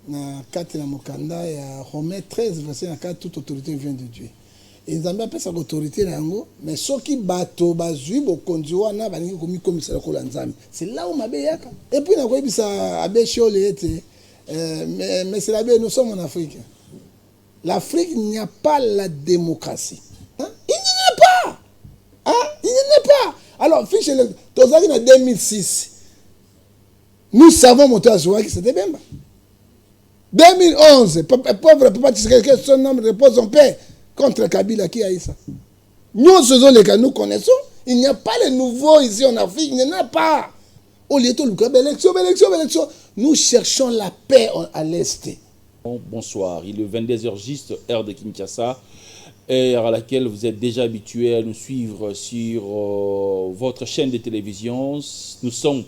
na kati na mokanda ya Romains 13 verset 4, toute autorité vient de Dieu. Et Nzambe appelle ça autorité na yango, mais soki bato bazui bokonzi wana balingi komi komisala ko la Nzambe. C'est là où mabe yaka. Et puis na koyebisa abe shole ete mais c'est là nous sommes en Afrique. L'Afrique, il n'y a pas la démocratie. Hein? Il n'y en a pas. Hein? Il n'y en a pas. Alors, fiche le Tozaki en 2006. Nous savons mon toit que c'était bien. 2011, pauvre papa, que son nom repose en paix contre Kabila qui a eu ça. Nous faisons les cas, nous connaissons. Il n'y a pas les nouveaux ici en Afrique. Il n'y en a pas. Au lieu de élection. Nous cherchons la paix à l'Est. Bonsoir, il est 22h juste, heure de Kinshasa, heure à laquelle vous êtes déjà habitués à nous suivre sur votre chaîne de télévision. Nous sommes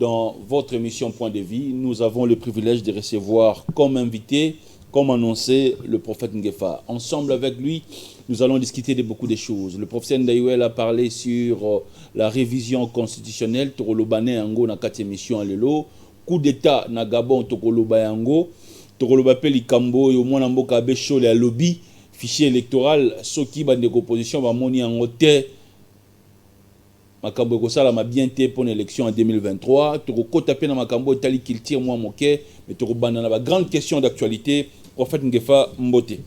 dans votre émission Point de Vie. Nous avons le privilège de recevoir comme invité, comme annoncé, le prophète Ngefa. Ensemble avec lui, nous allons discuter de beaucoup de choses. Le prophète Ndaïwel a parlé sur la révision constitutionnelle, Torolobane Ango na 4 émissions à l'élo, coup d'état na Gabon, Tokolobayango. Tokoloba pe likambo yo mwana mboka abesho le lobby fichier électoral soki bande opposition ba moni en hôtel makambo ko sala ma bien té pour l'élection en 2023 toko taper na makambo tali culture moi moké mais toko banda na ba grande question d'actualité prophète Ngefa Mbote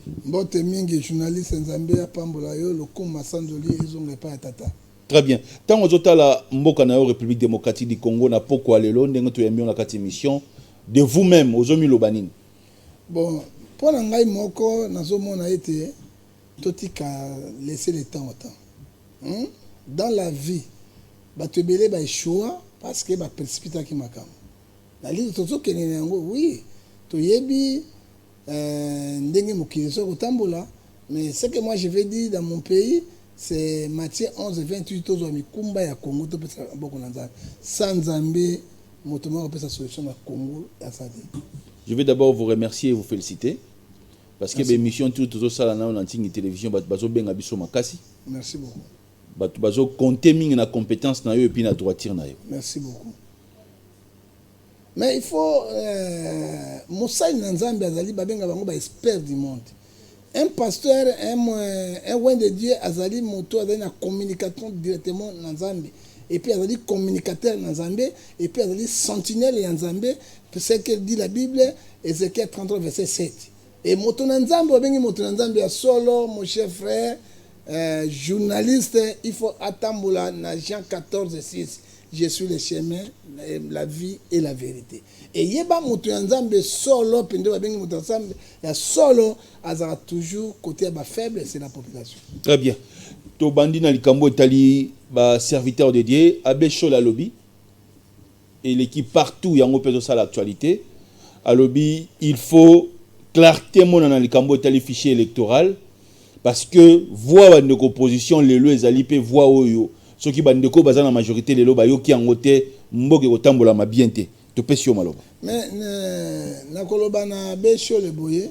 mingi journaliste Nzambe ya pambola yo lokuma sanzoli ezonge pa tata. Très bien. Tant ozotala mboka na yo République démocratique du Congo na poko alelo ndenge to yembi na kati émission de vous-même ozomi lobanine. Bon, pour l'angai moko, nazomona été totika laisser le temps au temps. Dans la vie, batebele ba choix parce que ba précipita ki makam. La liste toto kenene yango oui, to yebi ndenge mokiliso kotambola, mais ce que moi je vais dire dans mon pays, c'est Matthieu 11:28 tozo mikumba ya Congo to pesa boko nanza. Sans Nzambe motoma pesa solution na Congo ya sadi. Je vais d'abord vous remercier et vous féliciter parce que l'émission tout ça là on antenne télévision bazo benga biso makasi. Merci beaucoup. Bazo compter mingi na compétence na yo et puis na droiture na yo. Merci beaucoup. Mais il faut Moussa Nzambe azali babenga bango ba expert du monde. Un pasteur un roi de Dieu azali moto azali na communication directement na Nzambe. Et puis azali communicateur na Nzambe et puis azali sentinelle ya Nzambe. C'est ce que dit la Bible, Ézéchiel 33, verset 7. Et Motonanzambe, solo, mon cher frère, journaliste, il faut attendre dans Jean 14, 6. Je suis le chemin, la vie et la vérité. Et yeba Motonanzambe solo, pendo bengi Motonanzambe, ya solo, azara toujours côté ba faible, c'est la population. Très bien. To bandi na likambo etali ba serviteur de Dieu, abe la lobby. Et l'équipe partout, il y a un peu de ça l'actualité. À lobby, il faut clarté mon dans les cambo tali fichier électoral parce que voix de opposition les lois alipé voix oyo ceux qui bandeko bazana majorité les loba yo qui en côté mboke kotambola ma bienté to pesio maloba mais na koloba na besho le boye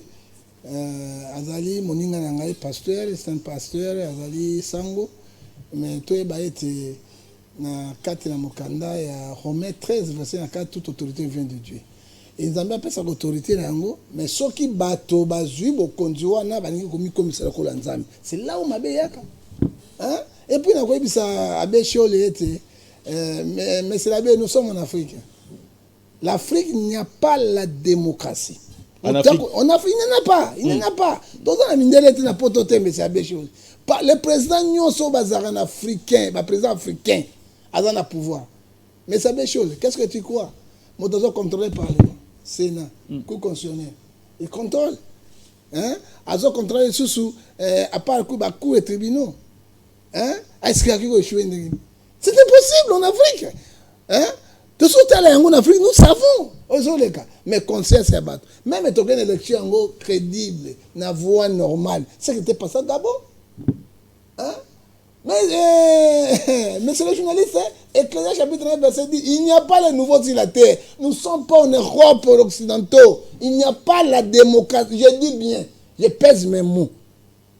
azali moninga na ngai pasteur c'est un pasteur azali sango mais to ba été na kati na mokanda ya Romains 13 verset 4 toute autorité vient de Dieu. Et Nzambe appelle ça autorité na yango mais soki bato bazui bokonzi wana balingi komi komisala ko la Nzambe. C'est là où mabe yaka. Hein? Et puis na koyebisa abe shole ete mais c'est là nous sommes en Afrique. L'Afrique, il n'y a pas la démocratie. En Afrique, il n'y en a pas. Il n'y en a pas. Dans la mindele na potote mais c'est abe shole. Le président nyonso bazaran africain, le président africain a un pouvoir. Mais c'est belle chose. Qu'est-ce que tu crois? Motozo contrôlé par le Sénat, coup constitutionnel. Il contrôle. Hein? Azo contrôle sous à part coup et tribunaux. Hein? Est-ce qu'il y a quelque chose? C'est impossible en Afrique. Hein? Tout ce qui est en Afrique, nous savons. Aux les cas. Mais conseil c'est battre. Même si tu as une élection crédible, une voie normale, c'est que tu n'es pas ça d'abord. Hein? Mais c'est le journaliste, Ecclésiaste chapitre 9, verset 10, il n'y a pas les nouveaux sur la terre. Nous ne sommes pas en Europe occidentaux. Il n'y a pas la démocratie. Je dis bien, je pèse mes mots.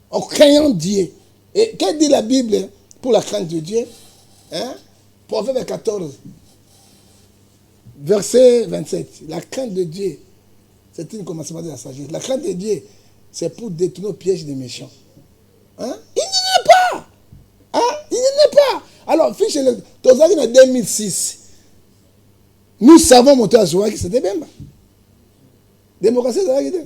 En craignant Dieu. Et qu'est-ce que dit la Bible pour la crainte de Dieu? Hein? Proverbe 14, verset 27. La crainte de Dieu C'est un commencement de la sagesse. La crainte de Dieu, c'est pour détourner au piège des méchants. Hein? Il n'y en a pas. Hein? Il n'y en a pas. Alors, fiche électorale, en 2006, nous savons monter à Zouaki, c'était Bemba. Démocratie, c'est la guidée.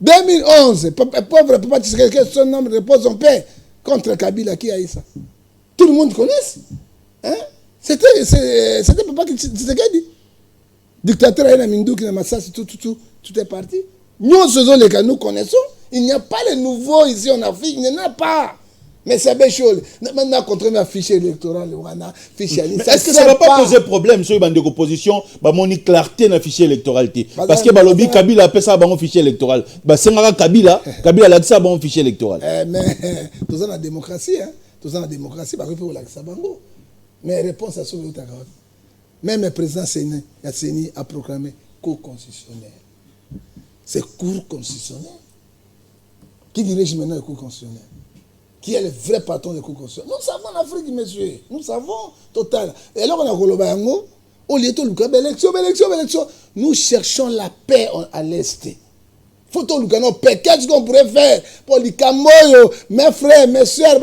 2011, pauvre Papa Tshisekedi, son nom repose en paix contre Kabila qui a eu ça. Tout le monde connaît. Hein? C'était Papa Tshisekedi. Dictateur à Mindou qui n'a pas ça, tout est parti. Nous connaissons. Il n'y a pas les nouveaux ici en Afrique, il n'y en a pas. Mais c'est belle chose. Maintenant, contre ma fichier électoral, est-ce que ça ne va pas poser problème sur les oppositions, une clarté dans le fichier électoral? Parce que Balobi Kabila a fait ça dans le fichier électoral. Kabila a dit ça dans le fichier électoral. Mais tout ça dans la démocratie, tout ça dans la démocratie, mais réponse à ce que vous avez. Même le président Séni a proclamé cour constitutionnelle. C'est cour constitutionnelle. Qui dirige maintenant le cour constitutionnel? Qui est le vrai patron des cours constitutionnels? Nous savons en Afrique, monsieur. Nous savons, total. Et là, on a Golobango, au lieu de élection. Nous cherchons la paix à l'Est. Faut nous paix. Qu'est-ce qu'on pourrait faire pour les Kamoyo, mes frères, mes soeurs,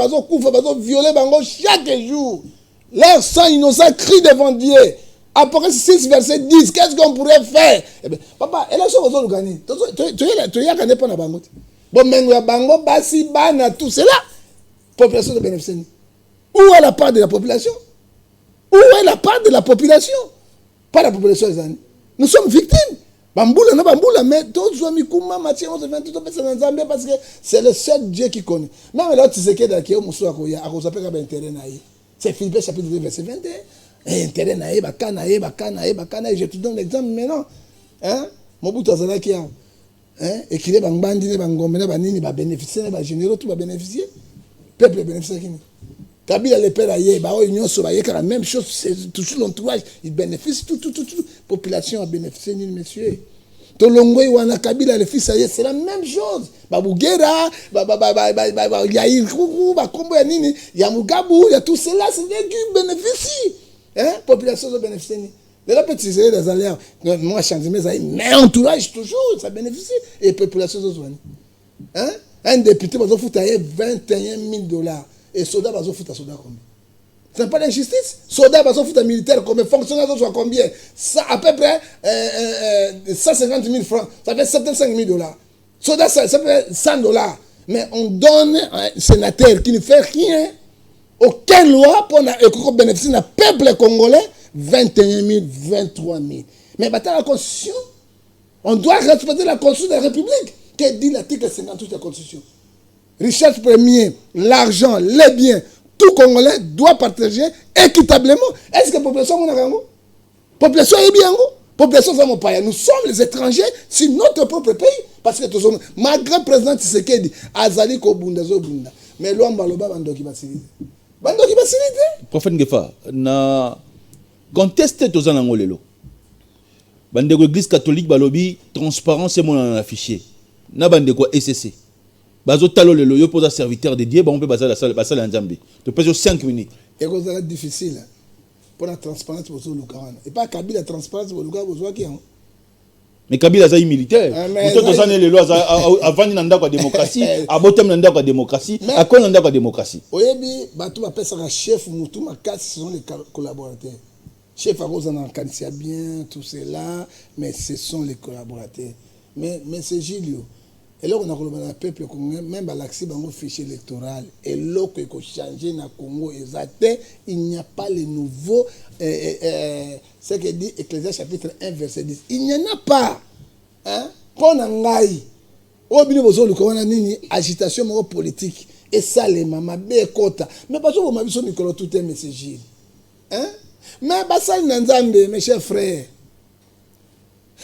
violer chaque jour? Leur sang innocent crie devant Dieu. Apocalypse 6, verset 10. Qu'est-ce qu'on pourrait faire? Eh bien, papa, élection, vous gagner. Tu y as gagné pas na bango. Bon, mais nous bango, basi, bana, tout cela. Population de bénéficier. Où est la part de la population? Où est la part de la population? Pas la population des années. Nous sommes victimes. Bamboula, non bamboula, mais tous les amis, Kouma, Mathieu, on se fait tout ça parce que c'est le seul Dieu qui connaît. Même là, tu sais qu'il y a des gens qui ont intérêt. C'est Philippe chapitre 2, verset 21. Intérêt naïe, bakanaïe, je te donne l'exemple maintenant. Hein? Mobutu Azalaki a écrit Bangbandi, Bangomene, Banini, bénéficier, les généraux, tout va bénéficier. Peuple bénéficie. Kabila le père aïe, la même chose, c'est toujours l'entourage, il bénéficie, tout. Population a bénéficié, monsieur. Tolongo Iwana Kabila le fils aïe, c'est la même chose. Babugera, Yaïr Kourou, Bakombo Yanini, Yamugabou, il y a tout cela, c'est des qui bénéficient. Hein? Population a bénéficié. De la petite série des alliances, moi je chante mes aïe, mais entourage toujours, ça bénéficie. Et population a soigné. Hein? Un député va foutre 21 000 $. Et soldat va foutre soldat combien? Ce n'est pas l'injustice. Soldat va foutre militaire combien? Fonctionnaire soit combien? Ça, à peu près 150 000 francs. Ça fait 75 000 $. Soldat, ça fait 100 $. Mais on donne un sénateur qui ne fait rien, aucune loi pour bénéficier d'un peuple congolais, 21 000, 23 000. Mais dans la Constitution, on doit respecter la Constitution de la République. Que dit l'article 58 de la Constitution? Richesse première, l'argent, les biens, tout Congolais doit partager équitablement. Est-ce que la population est bien? Population est bien? Population est bien. Nous sommes les étrangers sur notre propre pays. Parce que malgré le président Tshisekedi, Azali Kobunda Zobunda. Mais l'homme Baloba Bandoki Basilite. Bandoki Basilite? Prophète Ngefa, na conteste aux Anangolelo. Bandeko Église catholique Balobi, transparence c'est mon affiché. Na bandeko SCC. Bazo talo le yo pose serviteur de Dieu, on peut baser la salle en Zambie. Tu peux 5 minutes. Et c'est difficile pour la transparence pour le Lukawana. Et pas Kabila transparence pour le Lukawana qui ont. Mais Kabila est militaire. Vous tous les lois avant nanda kwa démocratie, à botem nanda kwa démocratie, à quoi nanda kwa démocratie. Oyebi batou appelle ça chef mutu makasi, ce sont les collaborateurs. Chef Arozana Kansia bien tout cela, mais ce sont les collaborateurs. Mais c'est Gilio. Et là, on a le peuple congolais, même à l'accès au fichier électoral. Et là, il faut changer dans le Congo. Il n'y a pas les nouveaux. Ce que dit Ecclésiaste chapitre 1, verset 10. Il n'y en a pas. Hein? Pour Nangaï. Au bout de une agitation politique. Et ça, les mamans, békota. Mais parce que vous m'avez dit que tout est messager. Hein? Mais Bassal Nanzambe, mes chers frères.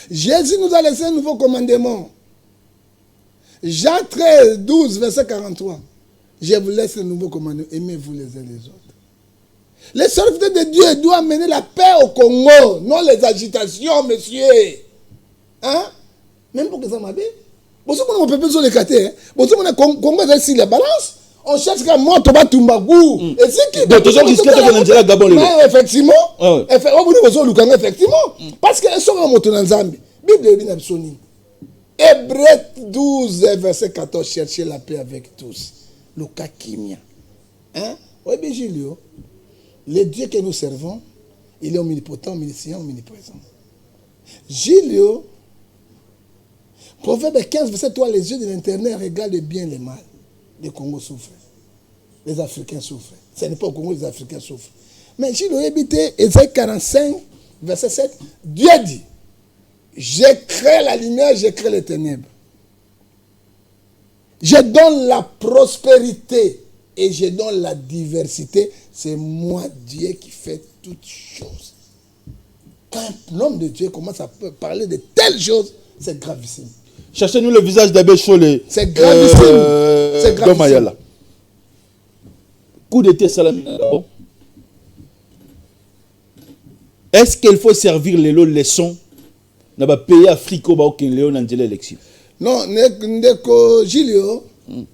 Jésus nous a laissé un nouveau commandement. Jean 13, 12, verset 43. Je vous laisse le nouveau commandement. Aimez-vous les uns les autres. Les serviteurs de Dieu doivent mener la paix au Congo, non les agitations, monsieur. Hein? Même pour que ça m'aille. Bon, on peut pas les cater. Bon, on a Congo sur la balance. On cherche qu'à moi, Toba Tumbagou. Et c'est qui? Donc, toujours discuter de Gabon. Effectivement. Effectivement. Parce qu'ils sont en moto dans Zambie. Bible est bien absolue. Hébreux 12, verset 14, cherchez la paix avec tous. Le kakimia. Hein? Oui, bien, Julio. Le Dieu que nous servons, il est omnipotent, omniscient, omniprésent. Julio, Proverbe 15, verset 3, les yeux de l'Éternel regardent bien le mal. Les Congos souffrent. Les Africains souffrent. Ce n'est pas au Congo que les Africains souffrent. Mais Julio habité, Ésaïe 45, verset 7, Dieu dit, j'ai créé la lumière, j'ai créé les ténèbres. Je donne la prospérité et je donne la diversité. C'est moi, Dieu, qui fait toutes choses. Quand un homme de Dieu commence à parler de telles choses, c'est gravissime. Cherchez-nous le visage d'Abbé Cholé. C'est gravissime. C'est gravissime. Mayala. Coup d'été Salamina. Est-ce qu'il faut servir les leçons dans le pays africain pour qu'il y ait une élection? Non, ndeko Julio. Il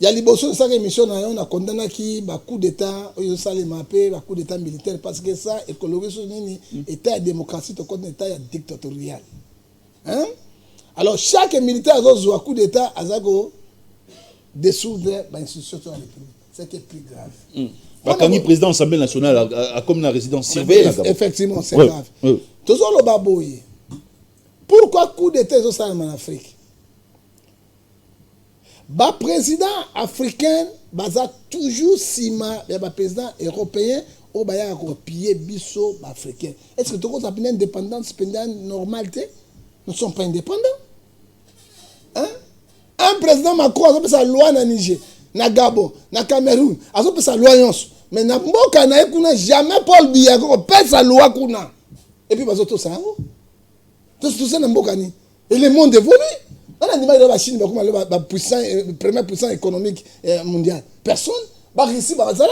y a liboso ça émission on a condamné qui ba coup d'état au salima pe ba coup d'état militaire parce que ça écologie sur nini état de démocratie to contre état dictatorial. Hein? Alors chaque militaire a un coup d'état azako dissoudre ba institution de la République. C'est qui est plus grave. Quand le président de l'Assemblée nationale a comme la résidence surveillée. Effectivement, c'est grave. Toujours le baboye. Pourquoi coup d'état au salima en Afrique? Le président africain baza toujours sima le président européen au baya copier biso africain. Est-ce que tout le monde a une indépendance normalité? Nous ne sommes pas indépendants. Hein? Un président Macron a fait sa loi na Niger, na Gabon, na Cameroun, a fait sa loi yonso. Mais na mboka na ekuna jamais Paul Biya ko fait sa loi kuna. Et puis bazo tout ça. Tout ça na mboka ni. Et le monde évolue. On a dit que la Chine est première puissance économique mondiale. Personne va réussir à faire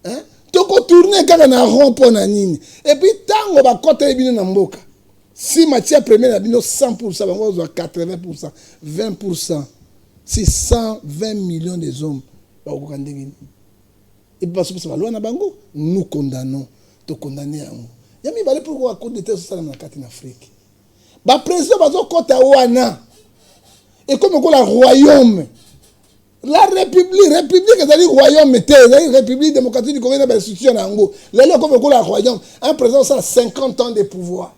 ça. Tu peux tourner quand on a rond na nini. Et puis, tant qu'on va côté de Namboka, si matière première est 100%, on va 80%, 20%, c'est 120 millions de hommes. Et puis, parce que c'est la loi na bango, nous condamnons. Tu condamnes à nous. Il y a mis valeur pour qu'on de tête sur la carte en Afrique. Le président va dire côté Ouana. Et comme on a le royaume, la république est un royaume, la république démocratique du Congo est une institution. Là, comme on a le royaume, un président a 50 ans de pouvoir.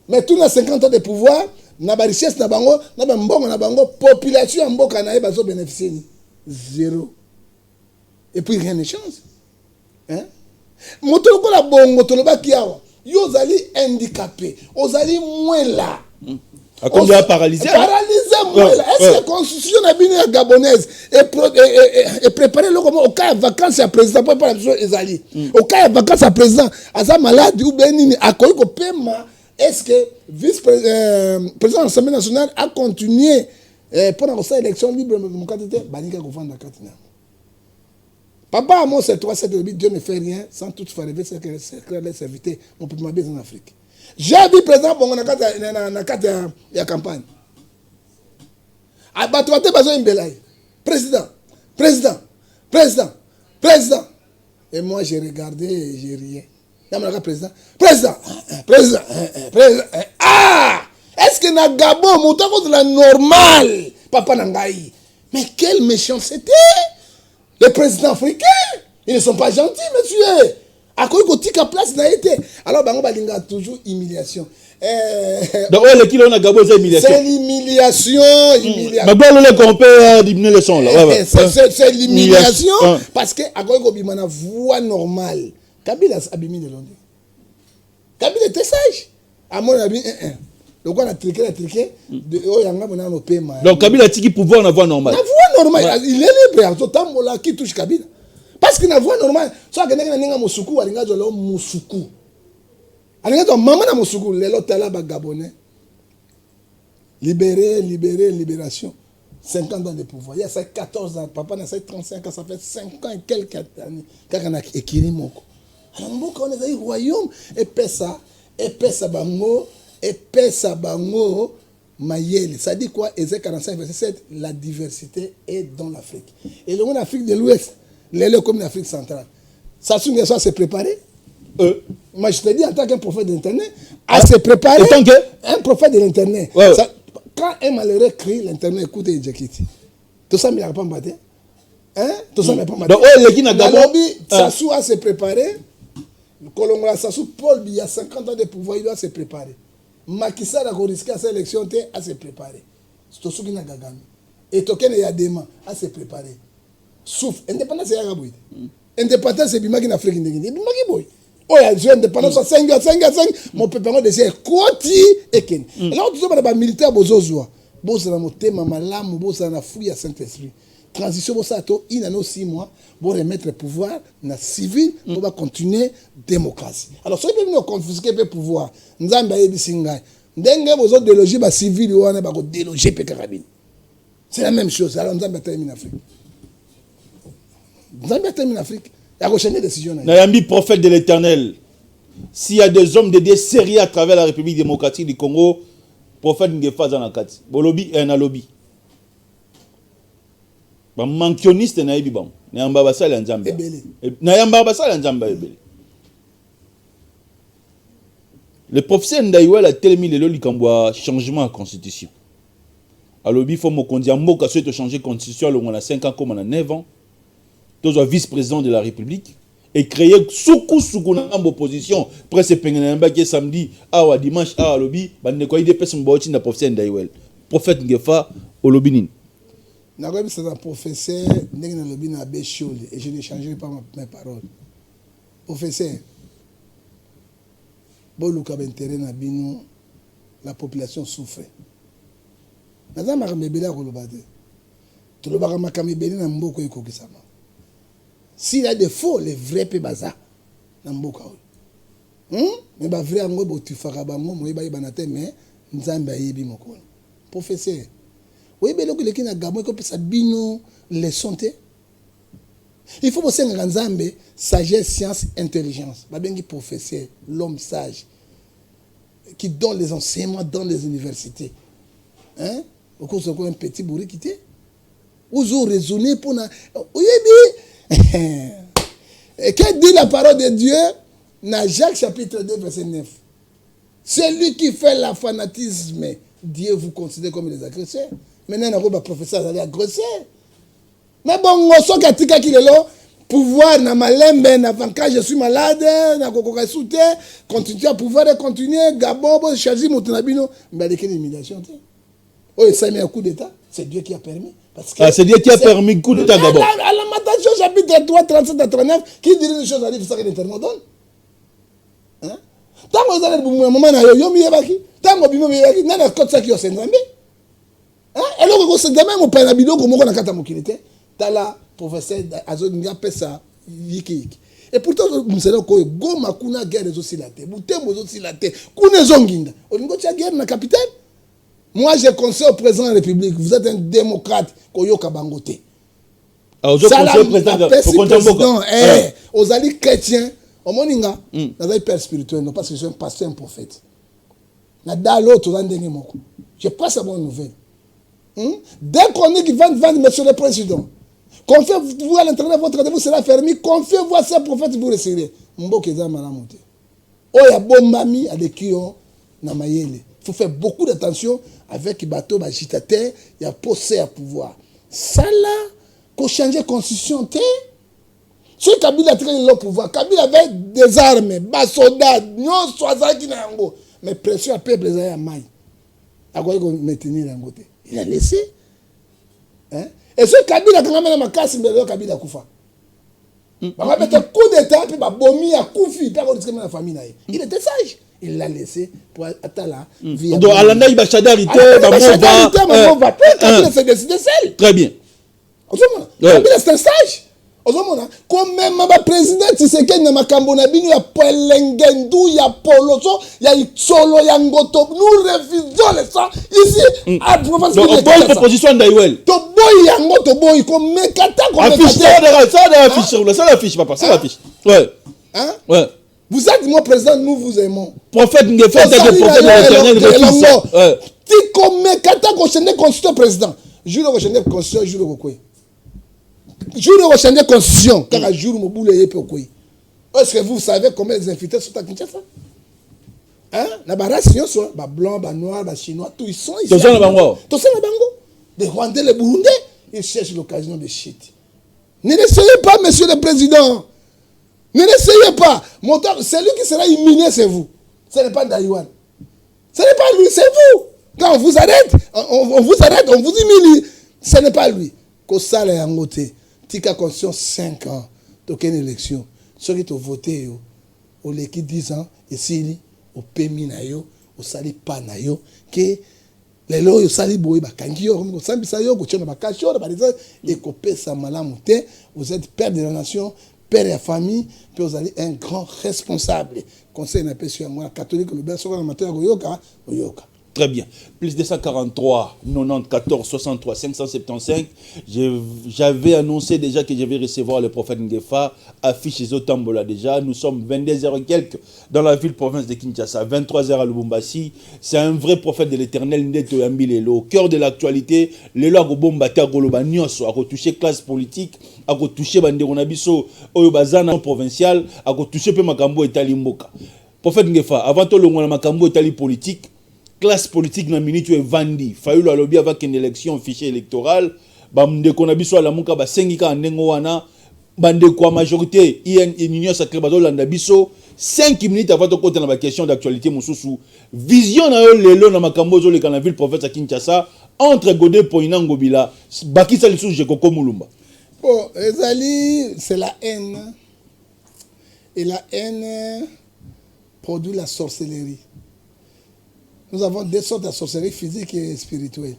Mais tout le 50 ans de pouvoir, na ba richesse na bango, na ba mbongo na bango, population mboka na ba zo bénéficier zéro. Et puis rien ne change. Hein? Moto ko la bongo to lo ba kiawa. Yo zali handicapé, ozali moins là. On doit paralyser. Paralyser, est-ce que la constitution la gabonaise est préparée au cas de vacances à président, pas la chose Ezali. Au cas de vacances à président, à sa malade ou béni, à quoi paiement, est-ce que vice-président de l'Assemblée nationale a continué pendant cette élection libre démocratique? Banika Gouverne Katina. Papa, moi, c'est 3-7-8, Dieu ne fait rien sans tout faire rêver, c'est que les serviteurs, mon peuple m'habille en Afrique. J'ai vu président Bongo na kati ya campagne. Abatouate bazo imbelai. Président. Et moi j'ai regardé et j'ai rié. Président. Ah! Est-ce que na Gabon moutako de la normale papa nangai? Mais quelle méchanceté! Les présidents africains, ils ne sont pas gentils, monsieur. À quoi il y a place n'a été. Alors, il y a toujours humiliation. Donc, c'est l'humiliation. C'est l'humiliation. Parce que, à quoi il y a une voix normale. Kabila a abîmé de Londres. Kabila était sage. À mon avis, donc, on a triqué. Donc, Kabila a dit qu'il pouvait avoir une voix normale. La voix normale. Il est libre. Tout qui touche Kabila. Parce que la voix normale, soit que n'enga musuku, alinga jolo musuku. Alinga to maman na musuku, lelo tala ba gabonais. Libération. 50 ans de pouvoir. Il y a 14 ans, papa n'a 35 ans, ça fait 5 ans et quelques années. Quand on a écrit moko. Alors moko on est dans royaume et pesa bango mayele. Ça dit quoi? Ésaïe 45 verset 7, la diversité est dans l'Afrique. Et le monde Afrique de l'Ouest, les comme l'Afrique centrale. Ça se préparer. Moi, je te dis en tant qu'un prophète d'Internet, à se préparer. Tant que un prophète de l'internet. Ouais. Quand un malheureux crie, l'internet écoute et éjecute. Tout ça, il n'a pas battu. Hein? Tout ça, il n'a pas battu. Donc, les qui n'a pas battu. Sassou a se préparé. Kolongola Sassou, Paul, il y a 50 ans de pouvoir, il doit se préparer. Macky Sall a risqué à cette élection à se préparer. C'est tout ce qui n'a gagné. Et Token et Adema à se préparer. Sauf, indépendance, c'est Yagaboui. Indépendance, c'est Bimaki en Afrique. Bimaki Boy. Oh, il y a indépendance, 5 mon peuple de dire Koti et Ken. Là, on dit que les militaires, Bozozoa. Bozozoa, mon thème, Malam, Bozozoa, na fouille à Saint-Esprit. Transition, Bozozoa, il y a 6 mois pour remettre le pouvoir dans civil pour continuer la démocratie. Alors, si vous voulez confisquer le pouvoir, nous avons dit que vous avez délogé le civil, vous avez délogé le carabine. C'est la même chose. Alors, nous avons terminé en Afrique. Nous avons terminé en Afrique. Il y a une décision. Nayambi, prophète de l'Éternel. S'il y a des hommes de Dieu sérieux à travers la République démocratique du Congo, prophète Ngefa Zanakati. Bolobi et un lobby. Ba mankioniste na yebi bam. Nayamba basala nzamba. Nayamba basala nzamba ebele. Le professeur Ndaiwel a tellement le likambo changement de constitution. Alors il faut mo kondia mboka souhaite changer constitution on a 5 ans comme on a 9 ans. Tous les vice-président de la République et créer soukou en opposition presse pengenamba qui samedi à dimanche à lobby bande ko ide pesa mboti na professeur Ndaiwel. Prophète Ngefa au lobby. C'est un professeur, et je ne changerai pas mes paroles. Professeur, la population souffre. S'il y a des faux, les vrais pe baza. Mais vrai ango tu fera bango mo ba banate mais nzamba yebi moko. Professeur, oui, mais le qui n'a gabon que ça bino les santé. Il faut bosser en Nzambe, sagesse, science, intelligence. Ba bengi professeur, l'homme sage qui donne les enseignements dans les universités. Hein? Au cours de un petit bourri qui était. Vous avez raisonné pour na oui, et que dit la parole de Dieu dans Jacques chapitre 2 verset 9. Celui qui fait le fanatisme, Dieu vous considère comme des agresseurs. Maintenant, on a un professeur qui est agresseur. Mais bon, on sait qu'il y a le pouvoir, quand je suis malade, continuer à pouvoir continuer, Gabon, choisir mon tonabino, mais il y a une humiliation. Oh, ça met un coup d'État, c'est Dieu qui a permis. C'est Dieu qui a permis le coup d'État Gabon. À la matation, chapitre 3, 37 à 39, qui dit les choses arrivent, ça que l'Éternel donne. Hein? Tant que vous allez au moment où vous avez tant que vous avez dit, vous avez dit, vous avez dit, et là, vous avez dit, vous avez dit, vous avez dit, vous avez professeur Azoninga Pesa Yiki. Et pourtant, vous savez que Goma Kuna guerre est aussi la tête. Vous avez aussi la tête. Kuna Zonginda. Vous avez une guerre dans la capitale. Moi, je conseille au président de la République, vous êtes un démocrate, Koyoka Bangote. Alors, je conseille au président, aux alliés chrétiens, au Moninga, vous avez père spirituel, non parce que je suis un pasteur, un prophète. Je passe à bonne nouvelle. Dès qu'on dit qu'il va vendre, monsieur le président, confiez-vous à l'intérieur de votre rendez-vous sera fermé, confiez-vous à ce prophète, vous recevez. Mbokeza Malamote. Oh, il y a bon mami à des kions, Namayele. Il faut faire beaucoup d'attention avec les bateaux agitateur, il y a posé à pouvoir. Ça là, qu'on change la constitution, si Kabila a tiré le pouvoir, Kabila avait des armes, des soldats, non, soit qui n'a pas. Mais pression à peuple, les a maille. À quoi il maintenir la côté. Il a laissé. Hein? Et ce Kabila, quand même, ma casse, mais le Kabila a koufa. Il va mettre un coup d'état, puis il va bomber à Koufi, puis il va la famille. Il était sage. Il l'a laissé pour Atala. Donc, Alanda, il va chadarité, Kabila s'est décidé seul. Très bien. Kabila, c'est un sage. Comme même le président Tshisekedi na Kambona bino ya Pelengendu ya Poloso ya Solo ya Ngoto, nous refusons les ça ici à province de proposition d'Aiwel. To boy ya Ngoto boy comme mekata comme affiche ça l'affiche papa, ça l'affiche. Ouais. Hein? Ouais. Vous êtes mon président, nous vous aimons. Prophète Ngefa est le prophète de l'Éternel. Ouais. Ti comme mekata ko chende constitution président. Jure ko chende constitution jure ko quoi. Jour où changer la constitution, quand un jour où vous est. Est-ce que vous savez combien les infiltrés sont à Kinshasa? Hein? Na ba race nyonso, ba blanc, ba noir, ba chinois, tous ils sont ici. Tous sont na bango. Tous sont na bango. Les Rwandais, les Burundais, ils cherchent l'occasion de shit. Ne l'essayez pas, monsieur le président. Ne l'essayez pas. Celui qui sera humilié, c'est vous. Ce n'est pas Daïwan. Ce n'est pas lui, c'est vous. Quand on vous arrête, on vous arrête, on vous humilie. Ce n'est pas lui. Kosala yangote. Tika conscience 5 ans. Token élection. Ceux qui ont voté, au leki 10 ans, ici, au PMI na yo, au sali pa na yo, que les lois au sali boy bakangi yo, au sambi sa yo, au tchona bakacho, et kopé sa malamute, vous êtes père de la nation, père de la famille, puis vous allez un grand responsable. Conseil n'a pas su à moi, catholique, le bien sûr, le matin, oyoka. Très bien. Plus 243 94 63 575. J'avais annoncé déjà que je vais recevoir le prophète Ngefa. Affiche les Otambola déjà. Nous sommes 22h et quelques dans la ville-province de Kinshasa. 23h à Lubumbashi. C'est un vrai prophète de l'éternel Ndeto Yambilelo. Au cœur de l'actualité, le loi Gobombate à Goloba Nyonso a retouché classe politique, a retouché Banderonabiso, Oyobazana provincial, a retouché Pe Makambo et Talimboka. Prophète Ngefa, avant tout le monde Makambo et Tali politique, classe politique na minute e vandi fayulu alobi avec une élection fichier électoral bamde kona biso la muka ba sengika ndengo wana bande kwa majorité union sacrée bazo landa biso 5 minutes avant de côté dans la question d'actualité mususu vision na yo lelo na makambo zo le kana ville province à Kinshasa entre Godé Poina Ngobila bakisa lisu je koko mulumba. Bon, ezali c'est la haine et la haine produit la sorcellerie. Nous avons deux sortes de sorcellerie physique et spirituelle.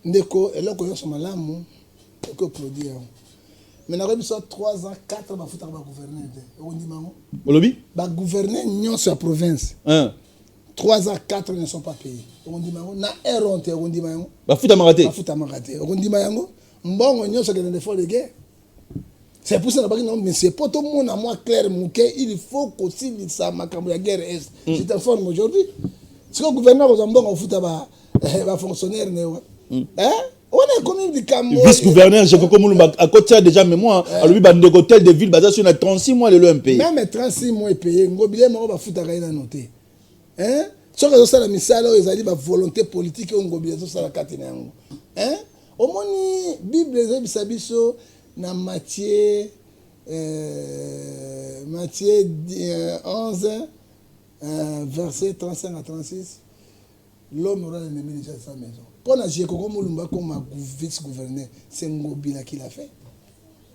Ndeko, et là, quand on est malamu, que produire. Mais nous avons 3 ans, 4 ans, nous avons gouverner. On dit maman. Olobi? Bah gouverner non sur la province. 3 ans, 4 ans ne sont pas payés. On dit maman. Na erronte, on dit maman. Bah fout à maraté. Bah fout à maraté. On dit maman. Bon, on y a ce qu'il faut de guerre. C'est pour ça que non, mais c'est pas tout le monde à moi clair, il faut qu'aussi ça ma guerre est. Je t'informe aujourd'hui. Si le gouverneur aux ambons on fout à fonctionnaire hein? On est comme du Cameroun. Vice-gouverneur, j'ai comme à côté déjà mémoire, à lui bande de hôtel de ville basé sur 36 mois le MP. Même 36 mois payé, ngobilé mo ba fout à gaina noté. Hein? Ce que ça la misala ils allaient ba volonté politique ngobilé ça la katine yango. Hein? Au moni Bible les bisabiso na Matthieu 11 verset 35 à 36 l'homme aura l'ennemi déjà de sa maison. Pour la Jékoko Moulumba comme vice-gouverneur, c'est Ngobila qui l'a fait.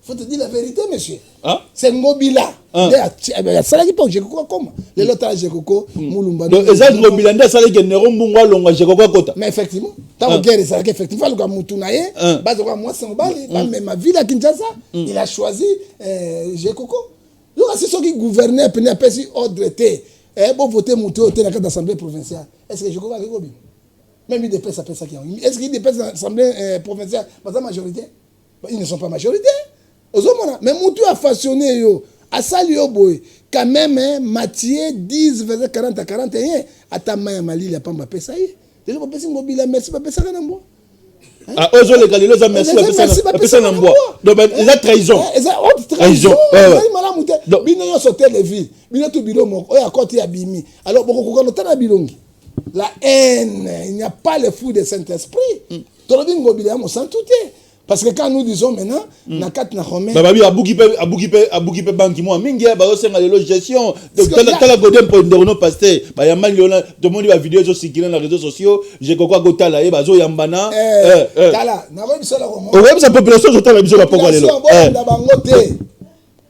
Faut te dire la vérité, monsieur. Hein? C'est Ngobila. Ça là qui pas Jékoko comme les autres Jékoko Moulumba. Donc exact Ngobila nda ça là que Nero Mbungwa longa Jékoko kota. Mais effectivement, tant que guerre ça effectivement le Moutunaye, base moi c'est Mbali, même ma ville à Kinshasa, il a choisi Jékoko. Donc c'est ceux qui gouvernaient puis n'a pas si ordre était. Bon voter Moutou au dans l'assemblée provinciale. Est-ce que Jékoko va Gobi? Même il dépasse ça qui est-ce qu'il dépasse l'assemblée provinciale par sa majorité? Ils ne sont pas majoritaires. Mais Moutou a façonné yo, a sali yo boy. Quand même Matthieu 10 verset 40 à 41, à ta main Mali la pamba pesa yi. Déjà pas pesa ngobila merci pas pesa kana mbo. Ah ozo le galilo za merci pas pesa na mbo. Donc la trahison. Trahison. Mala mouté. Bino yo sauter les villes. Bino tout bilo moko. Oya côté ya bimi. Alors boko ko na bilongi. La haine, il n'y a pas le fruit du Saint-Esprit. Tolobi ngobila mo sans touté. Parce que quand nous disons maintenant, na kat na Romain. Bababi abukipe banki moi mingi ba yo senga de gestion. Donc tala godem pour nderono pasteur. Ba ya mali ona tout le monde va vidéo sur circuler dans les réseaux sociaux, j'ai quoi gotala e bazo yambana. Tala, na ba biso la Romain. Ouais, sa population totale biso ba poko lelo. Na bangote.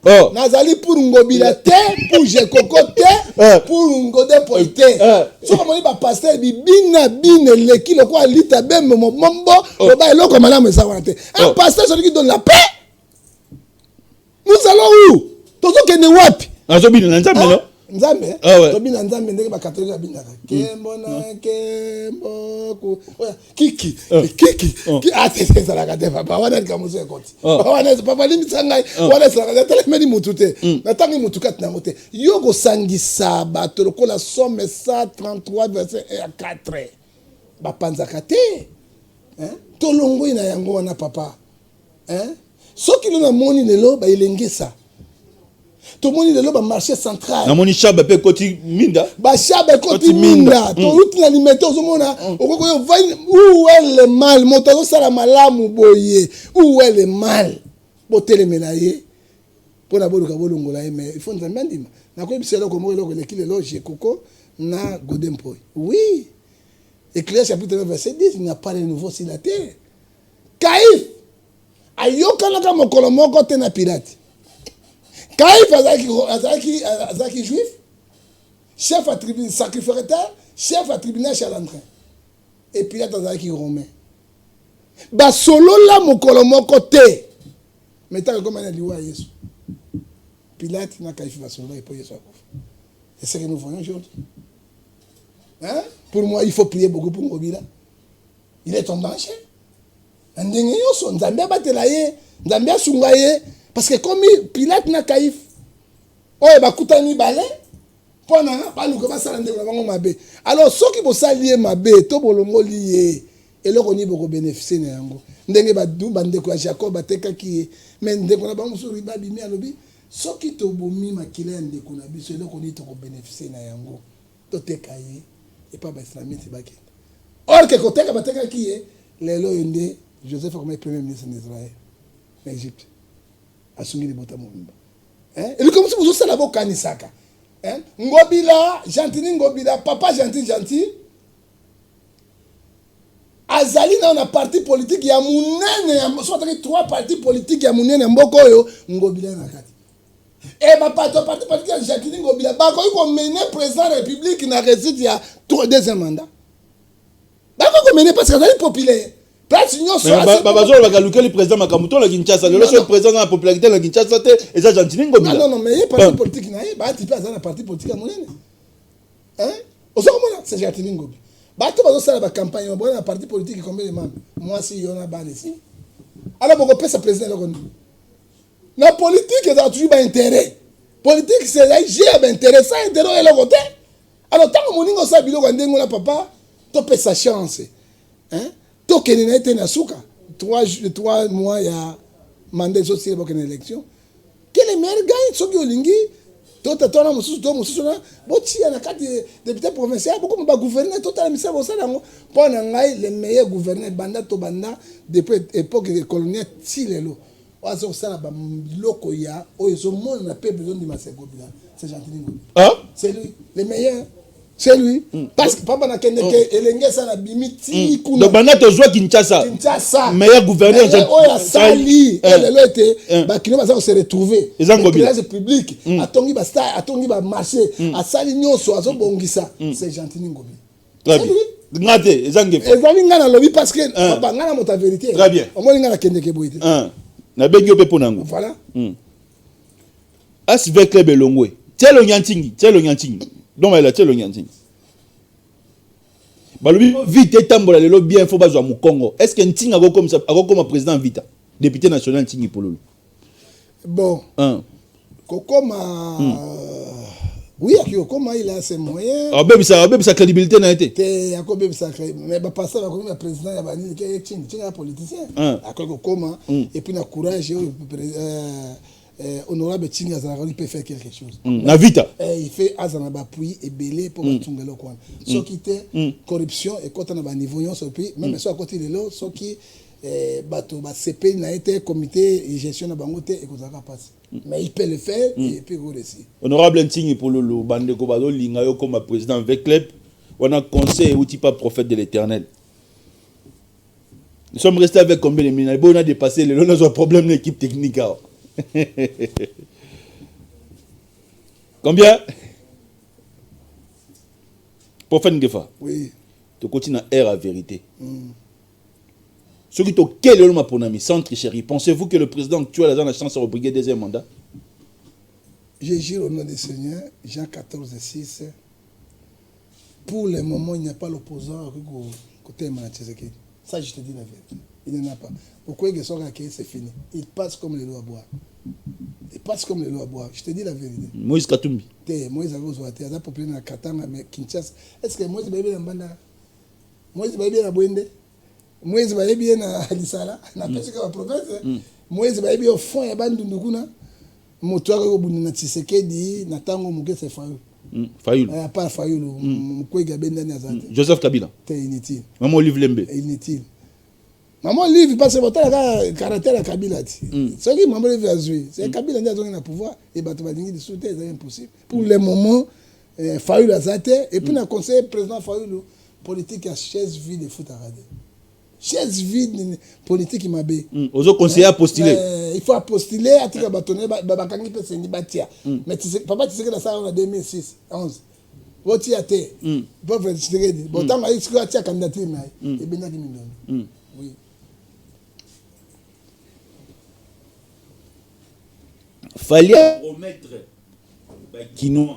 Oh. Nazali pour ngobila te, pour Jékoko te, pour ngode pour te. So comme on dit ba pasteur bi bina leki le quoi lita bem mombo, le ba eloko malamu ça wana te. Un pasteur celui qui donne la paix. Nous allons où? Toto kene wapi? Azo bina na nzambe no? Nzambe? To bina nzambe ndenge ba catholique bina ka. Kembo na kembo ku. Oya kiki. C'est ça la kate papa wana kamuzo ekoti. Wana papa limitanga wana ça tele medi mutute. Natangi mutukat na mote. Yoko sangisa bato lokola somme 133 verset 1 à 4. Ba panzaka te. Hein? Tolongo ina yango wana papa. Hein? Soki lona moni lelo ba ilengesa. Tout le monde est le marché central. Na moni chaba pe koti minda. Ba chaba koti minda. To route l'alimentaire au monde. Où est le mal? Motazo sala malamu boye. Où est le mal? Botele menaye. Pour na bolu kabolu ngola mais il faut nzambe ndima. Na ko bisela ko mo le kile loge koko na godempoy. Oui. Éclair chapitre 9 verset 10, il n'y a pas de nouveau sur la terre. Caïf ayokanaka mokolo moko te na pirate. Caïf azaki juif, chef à tribunal sacrificateur, chef à tribunal chalandrin. Et Pilate azaki romain. Ba solo la mokolo moko te. Mettez comme un liwa Yesu. Pilate na Caïf ba solo et pour Yesu. C'est ce que nous voyons aujourd'hui. Hein? Pour moi, il faut prier beaucoup pour Ngobila. Il est en danger. Ndenge yoso nzambe batela ye, nzambe asunga ye parce que comme Pilate na Caïf oye bakutani balé pona baluka basala ndeko na bango mabe. Alors soki bosali ye mabe to bolongo liye eloko ni boko bénéficier na yango. Ndenge badu bandeko ya Jacob batekaki ye mais ndeko na bango suri babimi alobi soki to bomi makila ndeko na biso eloko ni to ko bénéficier na yango. To tekaye et pas islamiste bakenda. Or que koteka batekaki ye lelo yende Joseph comme premier ministre d'Israël en Égypte. Asungi de bota mumba. Hein? Et comme si vous aussi la boka ni saka. Hein? Ngobila, gentil Ngobila, papa gentil. Azali na un parti politique ya munene, soit trois partis politiques ya munene mboko yo Ngobila na kati. Et ma parti politique ya gentil Ngobila ba ko mener président de la République na récite ya deuxième mandat. Ba ko mener parce que azali populaire. Babazo bakaluka le président Makamuto la Kinshasa le seul président dans la popularité la Kinshasa et ça Gentini Ngobila. Non mais il parti politique na ba type ça na parti politique à monene. Hein? Ozokomona c'est Gentini Ngobila. Ba to bazo sala ba campagne on na parti politique combien de membres? Moi si yona ba ici. Alors boko pesa président le kondi. La politique est toujours ba intérêt. Politique c'est là j'ai intérêt ça intérêt le côté. Alors tant que moningo sa biloko ndengo na papa to pesa chance. Hein? Tokeni na été na suka 3 mois ya mandat social pour une élection que les meilleurs gagnent soki olingi tota tona mususu na boti na kati député provincial beaucoup ba gouverner tota misa bosa nango pona ngai le meilleur gouverneur banda to banda depuis époque coloniale tilelo wazo sala ba loko ya oyo monde na peuple besoin de maseko bila c'est gentil ah c'est lui le meilleur. C'est lui. Parce que papa n'a qu'un elenge ça na bimiti kuna. Donc bana to zo Kinshasa. Meilleur gouverneur. Oya sali. Elle était ba kino ba se retrouver. Le public atongi ba star, atongi ba marché, asali nyoso azo bongisa. C'est gentil Ngobi. Très bien. Ngate ezange. Ezali ngana lobi parce que papa ngana mota vérité. Très bien. Au moins ngana kende ke boite. Na bengi ope ponango. Voilà. As avec club elongwe. Tielo nyantingi. Donc elle a tel le nyanting. Balobi vite tambola lelo bien faut bazwa mu Congo. Est-ce que ntinga go comme ça comme président vita député national ntingi pololo. Bon. Kokoma oui, Kokoma il a ses moyens. Abeb sa crédibilité n'a été. Té akobe sa mais ba passer ba comme président ya bani ke tinga politicien. Kokoma et puis na courage honorable Tinga il peut faire quelque chose. Na vita. Il fait azana ba appui et belé pour batunga lo kwana. So qui était corruption et quand on a ba niveau yon so puis même so à côté de l'eau so qui bato ba CP na été comité de gestion na bango té et ko zaka passe. Mais il peut le faire et puis go réussir. Honorable Ntingi pololo bande ko bazo linga yo comme président avec club on a conseil ou pas prophète de l'Éternel. Nous sommes restés avec combien de minutes? On a dépassé le long problème de l'équipe technique. Combien? Pour faire une gueffa. Oui. Tu continues à air à vérité. Ce qui te quel est le pour ami sans tricherie. Pensez-vous que le président actuel a la chance de rebriguer deuxième mandat? Je jure au nom du Seigneur, Jean 14:6. Pour le moment, il n'y a pas l'opposant côté Manchester. Ça, je te dis la vérité. Il n'y en a pas. Pourquoi il c'est fini? Il passe comme les lois à boire. Il passe comme les lois à boire. Je te dis la vérité. Moïse Katumbi. Moïse a besoin de la populaire dans Katanga, mais Kinshasa. Est-ce que Moïse va bien dans Banda? Moïse va bien dans Bwende? Moïse va bien dans Alisala? N'a pas ce que la province. Moïse va bien au fond, il y a Bandundukuna. motoaka ko bunina Tshisekedi na tango muke c'est Fayulu. Fayulu. Pas Fayulu, mkwega bendani azate. Joseph Kabila. C'est inutile. Maman Olive Lembe. Inutile. Maman Olive parce que botala ka caractère Kabila ti. Ce qui Maman Olive a joué, c'est Kabila ndi azonga na pouvoir et bato balingi de sauter c'est impossible. Pour le moment Fayulu azate et puis na conseil président Fayulu politique à chaise vide de foot à rader. Chaise vide politique m'a bé. Aux autres conseillers à postuler. Il faut postuler à tirer bâtonner bakangi pe sendi batia. Mais tu sais papa tu sais que dans ça on a 2006 11. Voti até. Pauvre Tshisekedi. Bon tant il se atia candidature mais et bien qui million. Oui. Fallait promettre Kinoa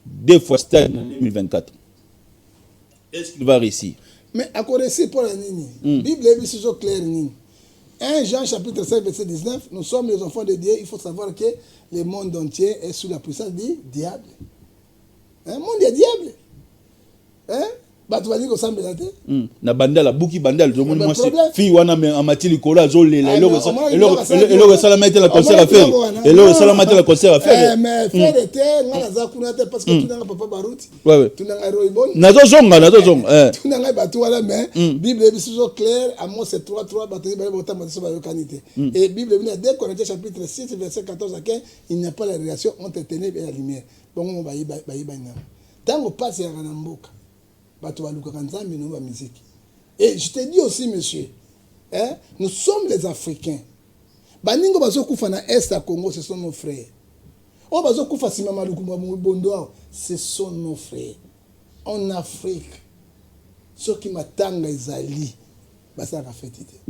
2 fois stade en 2024. Est-ce qu'il va réussir? Mais à quoi réussir pour la Nini? Bible est bien clair Nini. 1 Jean chapitre 5 verset 19, nous sommes les enfants de Dieu, il faut savoir que le monde entier est sous la puissance du diable. Un monde est diable. Hein? Bah tu vas dire que ça me l'a dit. Na bandala buki bandal zo moni problème. fi wana me amatili kola zo le Ah, elo mais ça la mettre la concert à faire. Elo ça la mettre la concert à faire. Mais faire de terre, ngala za kuna te parce que tu n'as pas baruti. Ouais. Tu n'as pas roibon. Nazo zonga. Tu n'as pas tout là mais Bible est toujours clair, Amos 3:3 batterie ba botam de sa canité. Et Bible est 2 Corinthiens chapitre 6 verset 14 à 15, il n'y a pas la relation entre ténèbres et la lumière. Bon on va y ba. Tant on passe à Ranamboka. Et je te dis aussi, monsieur, hein, nous sommes les Africains. Baningo bazo kufa na Est à Congo, ce sont nos frères. On bazo kufa simama lukumba bondo, ce sont nos frères. En Afrique, ceux qui m'attendent ezali, basa ka fetite.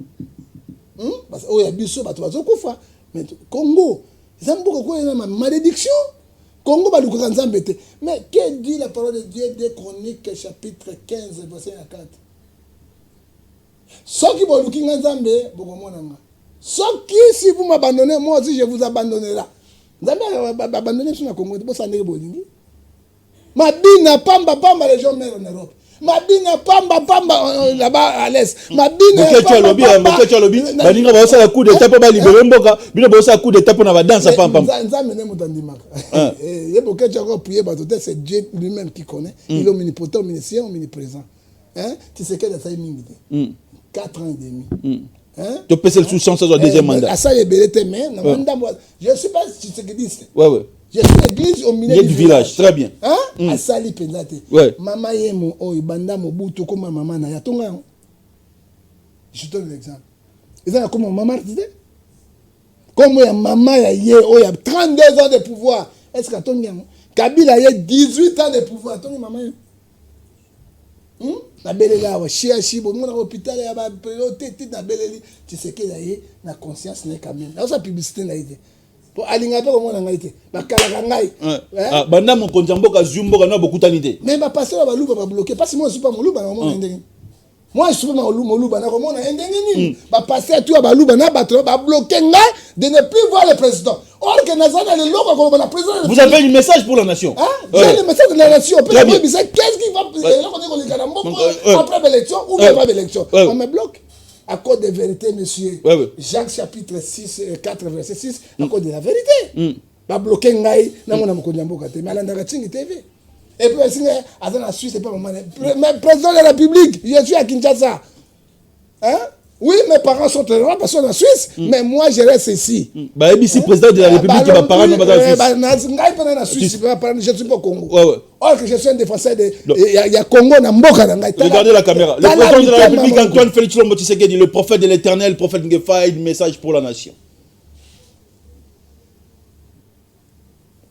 Parce que biso bazo kufa, mais Congo, zambuko ko na malédiction. Congo baluka nzambe te. Mais que dit la parole de Dieu de Chroniques chapitre 15 verset 4? Soki boluki nzambe bokomona nga. Soki si vous m'abandonnez, moi aussi je vous abandonnerai. Nzambe abandonner sur la Congo, bo sandé bolingi. Mabina pamba les gens meurent en Europe. Mabina pamba là-bas à l'est. Mabina Bokecho lobi baninga ba osala coup d'état pour ba libérer mboka bino ba osala coup d'état pour na ba danse pamba. Nzambe ne mutandimaka. Et Bokecho encore prier bato c'est Dieu lui-même qui connaît. Il est omnipotent, omniscient, omniprésent. Hein? Tu sais quelle est sa mingi? 4 ans et demi. Hein? Tu peux le sous-chance au deuxième mandat. À ça il est mais je sais pas si c'est ce que dit. Ouais. Je suis l'église au milieu du village. Très bien. Hein? À Sali Pendate. Ouais. Maman yemo o ibanda mobutu comme maman na yatonga. Je te donne l'exemple. Ils ont comme maman disait. Comme maman y a 32 ans de pouvoir. Est-ce que ton Kabila y a 18 ans de pouvoir. Ton maman. Na belela wa chia bo mon hôpital ya ba tete na beleli tu sais que y a na conscience n'est quand même. Là ça publicité na été. Pour alinga pe komona ngai te bakala ngai banda mo konjamboka zumboka na bokutani te mais ba passer ba luba ba bloquer parce que moi je suis pas moluba na komona ndenge moi je suis pas moluba na komona ndenge ni ba passer tout ba luba na ba bloquer ngai de ne plus voir le président or que nazana le loko comme la président. Vous avez un message pour la nation? J'ai le message de la nation. Qu'est-ce qui va après l'élection ou après l'élection? On me bloque. À cause de vérité, monsieur. Jacques chapitre 6, 4, verset 6, à cause de la vérité. Ba bloquer ngai, na mona mokonyamboka te, mais alanda Tingi TV. Et puis si à la Suisse c'est pas moment. Mais président de la République, je suis à Kinshasa. Hein? Oui, mes parents sont là parce qu'on est en Suisse, mais moi je reste ici. Bah ici président de la République qui va parler dans la Suisse. Je suis pas au Congo. Or que je suis un défenseur de il y a Congo na mboka na ngai. Regardez la caméra. Le président de la République Antoine Félix Tshilombo Tshisekedi, le prophète de l'Éternel, le prophète Ngefa, un message pour la nation.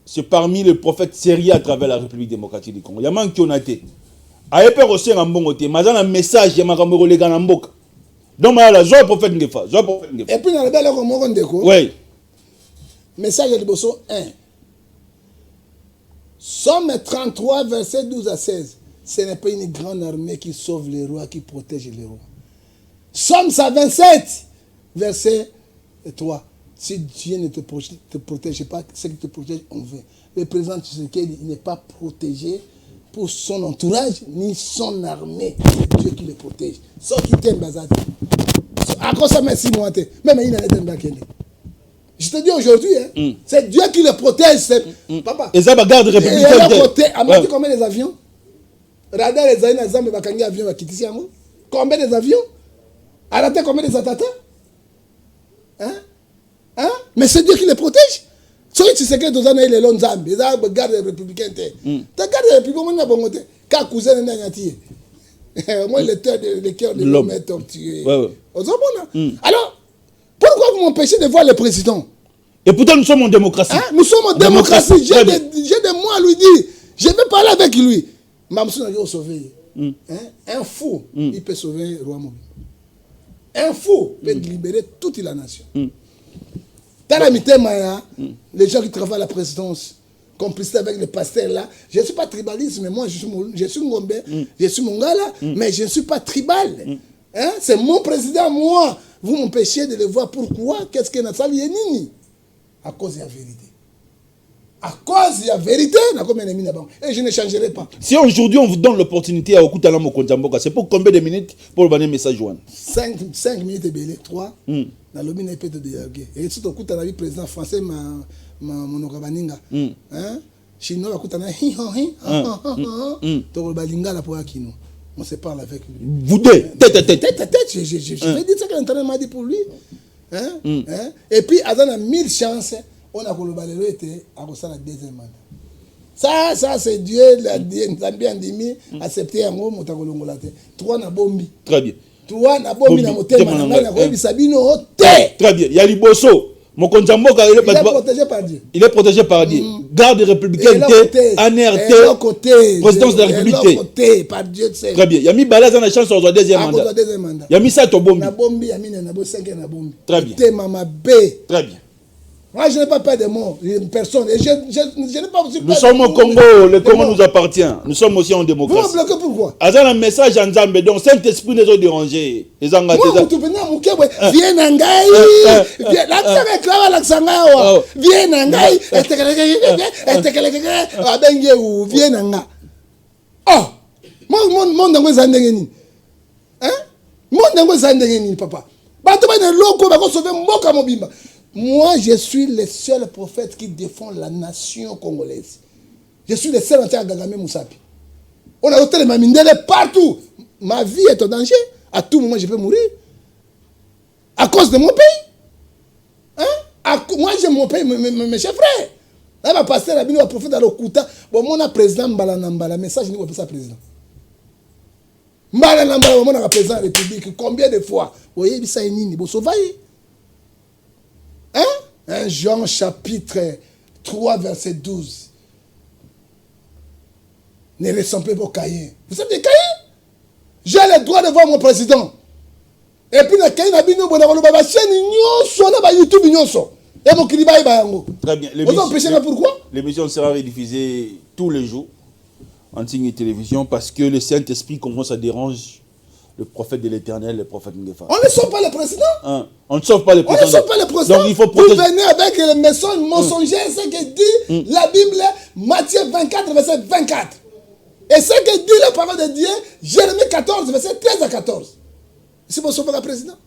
C'est parmi les prophètes sérieux à travers la République démocratique du Congo. Il y a man qui on a été. A épée aussi en bongo te, mais un message ya makambo les gars na mboka. Donc, la joie prophète Ngefa. Et puis, dans le bel comme oui. Message de Bosso 1. Somme 33, verset 12 à 16. Ce n'est pas une grande armée qui sauve les rois, qui protège les rois. Somme 127, verset 3. Si Dieu ne te protège pas, ce qui te protège, on veut. Le président Tshisekedi, il n'est pas protégé pour son entourage, ni son armée. C'est Dieu qui le protège. Sauf qu'il t'aime, Bazad. À cause de ça, merci moi. Même il n'a pas Je te dis aujourd'hui, hein, c'est Dieu qui les protège. Papa. Et ça, garde républicain. Amati combien des avions? Radar les avions, les avions, avions, avions, combien des avions? Arrêtez combien des attaques? Hein? Hein? Mais c'est Dieu qui les protège. Si tu sais que tu as les longs armes, les gardes républicains, tu as garde républicain, tu as un cousin de Nanyati. Moi, le cœur de l'homme est torturé. Alors, pourquoi vous m'empêchez de voir le président? Et pourtant, nous sommes en démocratie. Hein? Nous sommes en démocratie. J'ai des mots à lui dire. Je vais parler avec lui. Mamsou n'a sauvé. Un fou, il peut sauver le roi Mobi. Un fou peut libérer toute la nation. Les gens qui travaillent à la présidence, complicité avec les pasteurs là, je ne suis pas tribaliste, mais moi je suis Ngombe, je suis Mongala, mais je ne suis pas tribal. Hein? C'est mon président, moi. Vous m'empêchez de le voir. Pourquoi? Qu'est-ce que n'a sali nini? À cause de la vérité. À cause de la vérité, et je ne changerai pas. Si aujourd'hui on vous donne l'opportunité à Okutala Mokonjamboka, c'est pour combien de minutes pour le message joindre? 5 minutes et belé, 3. Dans le mine peut te dialoguer. Et si tu écoutes la vie président français, mon Okabaninga, chinois, écoute la hi hi, tu balinga la pour Akino. On se parle avec lui. Vous deux, tête à tête. Tête à tête, je vais dire ça que l'intérêt m'a dit pour lui. Et puis, à 1000 chances, on a collaboré était à la deuxième mandat. Ça c'est Dieu, la bien dimi, accepté un homme, trois na bombi. Très bien. Trois na bombi na motema na kobi sabino te. Très bien. Yali Bosso, Mokonjamboka, il est protégé par Dieu. Il est protégé par Dieu. Garde républicaine, ANRT, présidence de la République. Par Dieu. Très bien. Yami Balaza na chance au deuxième mandat. Yami Sato bombi. Na bombi, yami na bo 5 na bombi. Très bien. Te mama B. Très bien. Moi, je n'ai pas peur de mots, personne. Et je n'ai pas aussi nous sommes au Congo, le Congo nous appartient. Nous sommes aussi en démocratie. Vous me bloquez pourquoi? Azan un message en Zambé, donc Saint-Esprit nous a dérangé. Les Anglaterres. Moi, vous venez à Moukébé, viens Nangaï, l'accent est clair, l'accent est viens Nangaï, viens Nanga. Oh, mon Nango Zandengeni. Hein? Mon Nango Zandengeni, papa. Batouba ne loko, va sauver Mboka Mobimba. Moi, je suis le seul prophète qui défend la nation congolaise. Je suis le seul entier Gagame Moussapi. On a l'hôtel de Mamindele partout. Ma vie est en danger. À tout moment, je peux mourir. À cause de mon pays. Hein? Moi, j'aime mon pays, mes chers frères. Là, ma pasteur a bien le prophète dans le Kouta. Bon, mon président Mbala Nambala. Message, je ne pas ça, président. Mbala Nambala, mon président de la République. Combien de fois? Vous voyez, ça est nini. Vous sauvez. Hein? 1 Jean chapitre 3 verset 12. Ne ressemblez pas au Caïn. Vous savez Caïn? J'ai le droit de voir mon président. Et puis le Caïn a dit nous bonne chaîne nyonso na ba YouTube nyonso. Et mon kiliba ba yango. Très bien. Vous empêchez là pourquoi? L'émission sera rediffusée tous les jours en signe de télévision parce que le Saint-Esprit commence à déranger le prophète de l'Éternel, le prophète Ngefa. On ne sauve pas le président. On ne sauve pas le président. On ne sauve pas le président. Donc il faut protéger. Vous venez avec les messages mensongers, ce que dit la Bible, Matthieu 24, verset 24. Et ce que dit la parole de Dieu, Jérémie 14, verset 13 à 14. C'est pour sauver le président.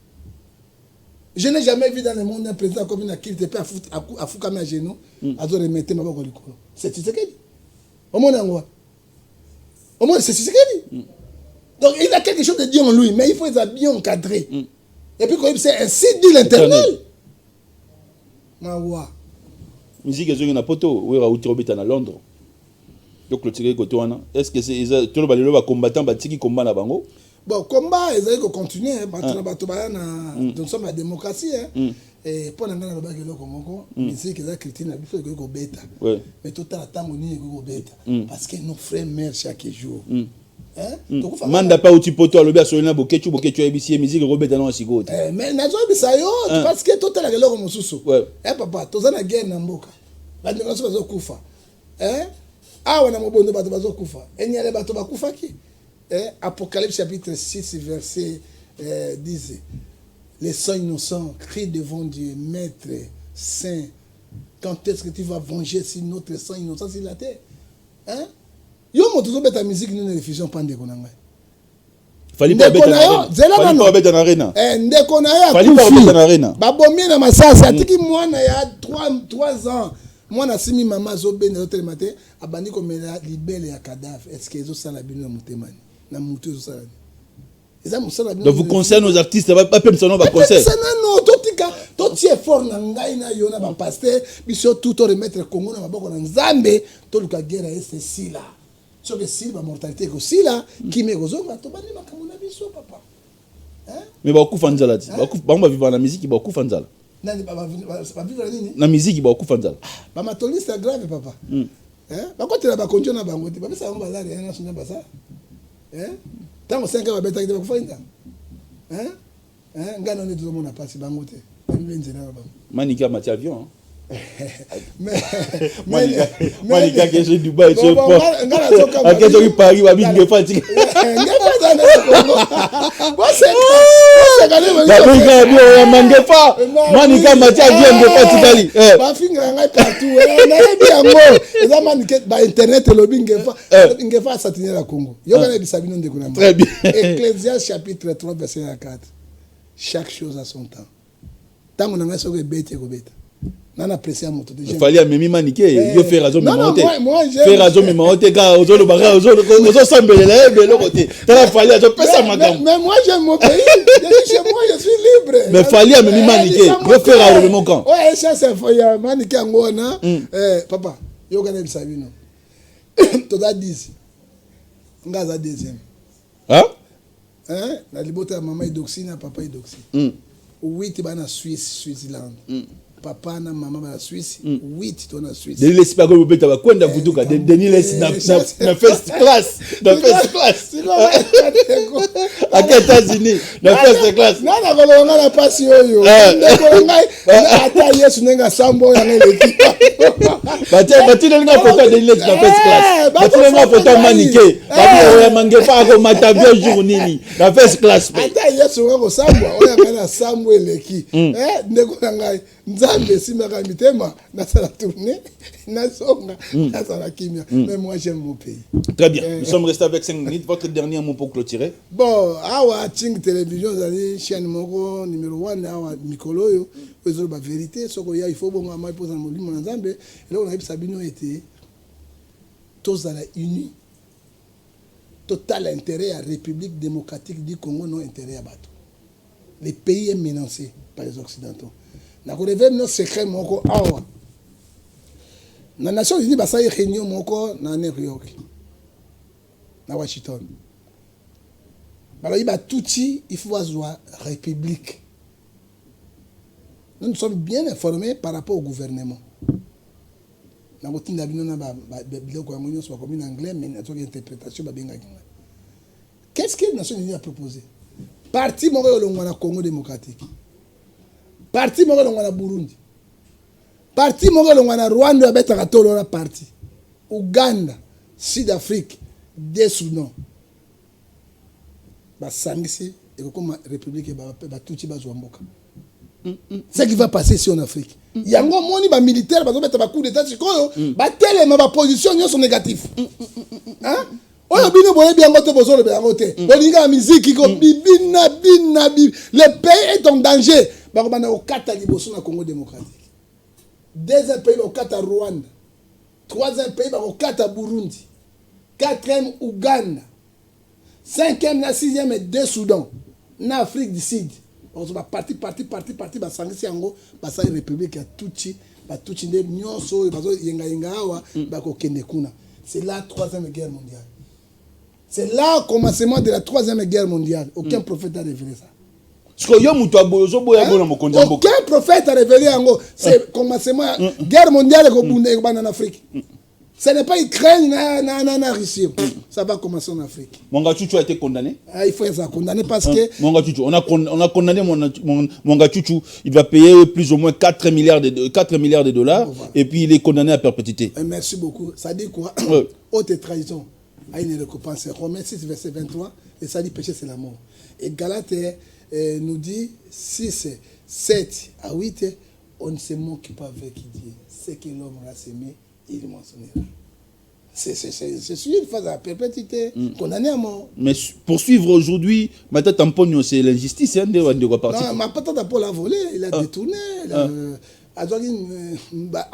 Je n'ai jamais vu dans le monde un président comme une qui était à foutre à genoux, à remettre ma boque au colo. C'est ce qu'il dit. Au moins, c'est ce qu'il dit. Donc il a quelque chose de Dieu en lui, mais il faut être bien encadré. Et puis quand c'est ainsi dit l'Éternel. Mawa. Musique est une poto, où est à Londres. Donc le tiré côté est-ce que c'est tout le balelo va combattant batiki combat na bango? Bon, combat ils allaient continuer nous sommes la démocratie et pour n'anga na bagelo komoko, musique est critique na biso ko beta. Mais tout à temps on y ko beta parce que nos frères meurent chaque jour. Manda pas au tipoto alobi asolina bokechu ABC musique Robert dans sigote. Mais nazo bisayo parce que tout à l'heure comme susu. Papa, toza na guerre na mboka. Ba ndinga so bazo kufa. Awa na mobondo bato bazo kufa. Enyale bato bakufa ki. Apocalypse chapitre 6 verset 10. Les sangs innocents crient devant Dieu, Maître saint, quand est-ce que tu vas venger si notre sang innocent sur la terre? Hein? Yo mo toujours ta musique nous ne diffusion pas de konanga. Fallait pas mettre en arena. Ndeko na yo Fallait pas mettre en arena. Babomie na masasa tiki mwana ya 3 ans. Mwana simi mama zo bene zo telemate abandi ko mena libele ya cadavre. Est-ce que zo sala bino na mutemani na mutu zo sala. Donc vous conseillez nos artistes pas peine son nom va conseiller. C'est non totika toti effort na ngai na yo na ba pasteur biso tout remettre Congo na maboko na Nzambe to luka guerre est sila. So que si ba mortalité ko sila qui me gozonga to bani makambo na biso papa. Hein? Mais ba ku fanzala ti. Ba ba vivre na musique ba ku fanzala. Nani ba vivre nini? Na musique ba ku fanzala. Ba matoliste grave papa. Hein? Ba ko tela ba konjo na bango ti ba bisa ngo bazali na sunya basa. Hein? Tango 5 ans ba beta ki ba ku fanda. Hein? Hein? Ngano ni tout le monde a passé bango te. Manika mati avion. Manika que j'ai Dubaï je pas. À quel jour Paris va bien me fatiguer. Manika mati avion me fatiguer. Ba finga ngai partout. Na yebi yango. Eza manika ba internet lobby ngefa satinera la Congo. Yoka na bisabino ndeko na. Très bien. Ecclésiaste chapitre 3 verset 4. Chaque chose a son temps. Tant on a soko bête ko bête. Nana apprécié moto déjà. Il fallait même maniquer, yo faire raison me monter. Moi faire raison me monter car aux autres barra aux autres sembler là de l'autre côté. T'as fallait je peux ça madame. Mais moi j'aime mon pays. Chez moi je suis libre. Mais fallait même maniquer, yo faire raison mon camp. Ouais, ça c'est foya maniquer ngona. Papa, yo kana bisabino. Toda 10. Ngaza deuxième. Hein? Hein? La libota maman idoxi na papa idoxi. 8 bana Suisse, Switzerland. Papa na maman ba Suisse, 8 to na Suisse. Denis laisse pas que vous bêta va kwenda vutuka. Denis laisse na first class, na first class. À États-Unis, na first class. Na na ko ngana passe yoyo. Ndeko ngai ata Yesu nenga sambo ya ngeleki. Bati na photo Denis laisse na first class. Bati na photo maniqué. Bati ya mangefa ko matavio jour nini. Na first class. Ata Yesu ngako sambo, oya kana sambo eleki. Ndeko ngai Nzambe simaka mitema na sala tourner na songa na sala kimia. Mais moi j'aime mon pays. Très bien. Nous sommes restés avec 5 minutes. Votre dernier mot pour clôturer. Bon, awa Ting télévision zali chaîne moko numéro 1 awa mikolo yo ezo ba vérité soko ya il faut bonga mai poza molimo na Nzambe et là on a Sabino était tous à la unis. Total intérêt à République démocratique du Congo, non intérêt à Bato. Le pays est menacé par les Occidentaux. Na ko révèle nos secrets moko awa. Na Nations Unies ba sa réunion moko na New York. Na Washington. Ba touti il faut avoir république. Nous sommes bien informés par rapport au gouvernement. Na ko tinda bino na ba biloko ya monyo so comme en anglais mais na une interprétation ba benga. Qu'est-ce que les Nations Unies a proposé? Parti moko lo ngwana Congo démocratique. Parti moko longwa na Burundi. Parti moko longwa na Rwanda abeta katolo na parti. Uganda, Sud-Afrique, des Soudan. Ba sangisi et comme république ba tuti ba zwamboka. Ce qui va passer ici en Afrique. Yango moni ba militaire ba beta ba coup d'état sikoyo, ba telema ba position nyonso négatif. Hein? Oyo bino boye bien ngote bozolo be ngote. Bolinga musique ko bibina le pays est en danger. Bakobana okata liboso na Congo démocratique. Deuxième pays okata Rwanda. Troisième pays okata Burundi. Quatrième Ouganda. Cinquième na sixième et deux Soudan. Na Afrique du Sud. On va parti ba sangisi yango ba sa république ya tuchi ba tuchi nde nyonso bazo yenga awa ba ko kende kuna. C'est la troisième guerre mondiale. C'est là le commencement de la troisième guerre mondiale. Aucun prophète n'a révélé ça. Aucun prophète n'a révélé ça. C'est le commencement de la guerre mondiale en Afrique. Ce n'est pas Ukraine, na Russie. Ça va commencer en Afrique. Mwanga Chuchu a été condamné. Il faut être condamné parce que... Mwanga Chuchu, on a condamné Mwanga Chuchu. Il va payer plus ou moins 4 milliards de dollars. Voilà. Et puis il est condamné à perpétuité. Merci beaucoup. Ça dit quoi? Haute trahison. À une récompense. Romains 6, verset 23. Et ça dit péché, c'est la mort. Et Galate nous dit 6, 7 à 8. On ne se moque pas avec Dieu. Ce que l'homme a semé, il mentionnera. C'est celui qui face à la perpétuité, condamné à mort. Mais poursuivre aujourd'hui, maintenant, tampon, c'est l'injustice, hein, de repartir. Non, ma patata pour la voler, il a détourné. A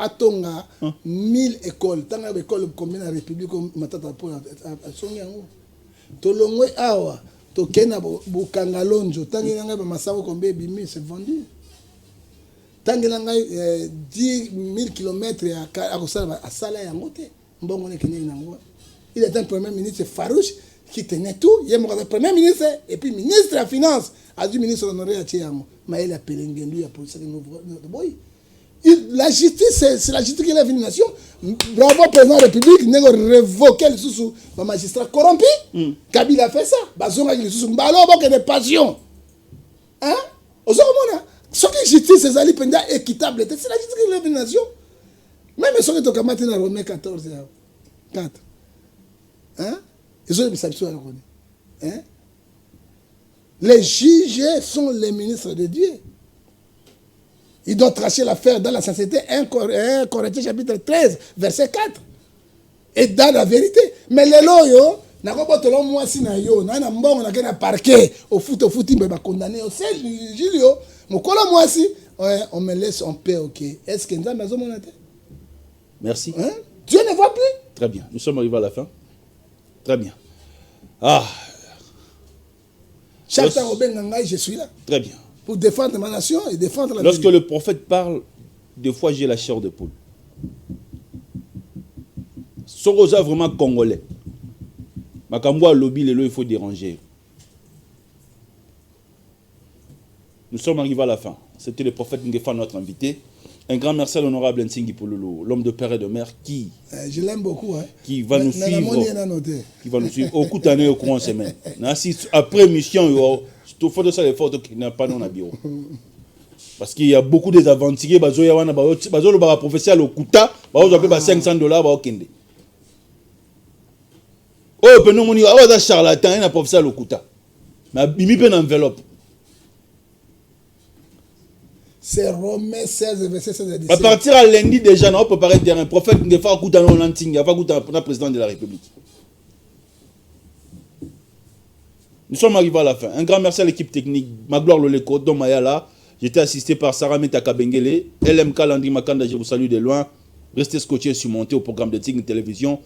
Tonga, 1000 écoles. Tant que l'école combien la République, ma tata pour la Sonyango. Tolongwe Awa, Tokena Bukangalonjo, tant que l'anga Masao combien bimi, c'est vendu. Tant que l'anga 10 000 km à Sala Yangote. Il était un premier ministre farouche qui tenait tout. Il est un premier ministre et puis ministre de la Finance. A dit ministre honoré à Tchéamo. Mais il a Pélengendu, il a posé la justice, c'est la justice qui est la nation. Bravo, président de la République, il a révoqué le sous magistrat corrompu. Kabila a fait ça. Bazonga il sous ballon que des passions. Hein? Au second, ce qui est justice, c'est équitable. C'est la justice qui est la nation. Même si on est au matin, on a 14 heures. 4. Hein? Ils ont des habitudes à la hein? Les juges sont les ministres de Dieu. Ils doivent tracher l'affaire dans la sincérité. 1 Corinthiens chapitre 13, verset 4. Et dans la vérité. Mais les loyaux, n'a pas de moi si na yo, n'a bon on a gagné parquet au foot il va condamner au sel Julio. Mon collègue moi si on me laisse en paix, OK. Est-ce que nous avons mon tête? Merci. Hein? Dieu ne voit plus. Très bien. Nous sommes arrivés à la fin. Très bien. Ah. Chaque temps, je suis là. Très bien. Pour défendre ma nation et défendre la Lorsque le prophète parle, des fois j'ai la chair de poule. Sorosa vraiment congolais. Makamboa lobby, il faut déranger. Nous sommes arrivés à la fin. C'était le prophète Ngefa, notre invité. Un grand merci à l'honorable Nsingi Pouloulou, l'homme de père et de mère qui... je l'aime beaucoup. Hein. Qui va nous suivre. Qui va nous suivre. Au coup d'année, au courant de semaine. Après mission, il faut de ça les photos qui n'a pas dans le bureau. Parce qu'il y a beaucoup des aventuriers. Il y a un professeur au Kouta, il y a $500 au Kende. Oh, il y a un charlatan, il y a un professeur au Kouta. Mais il y a une enveloppe. C'est Romains 16, verset 16 à 17. À partir de lundi, déjà, on peut paraître un prophète qui fait un président de la République. Nous sommes arrivés à la fin. Un grand merci à l'équipe technique. Magloire Loleko, Dom Mayala. J'étais assisté par Sarah Metaka Bengele. LMK Landry Makanda, je vous salue de loin. Restez scotchés sur monter au programme de Tigre Télévision.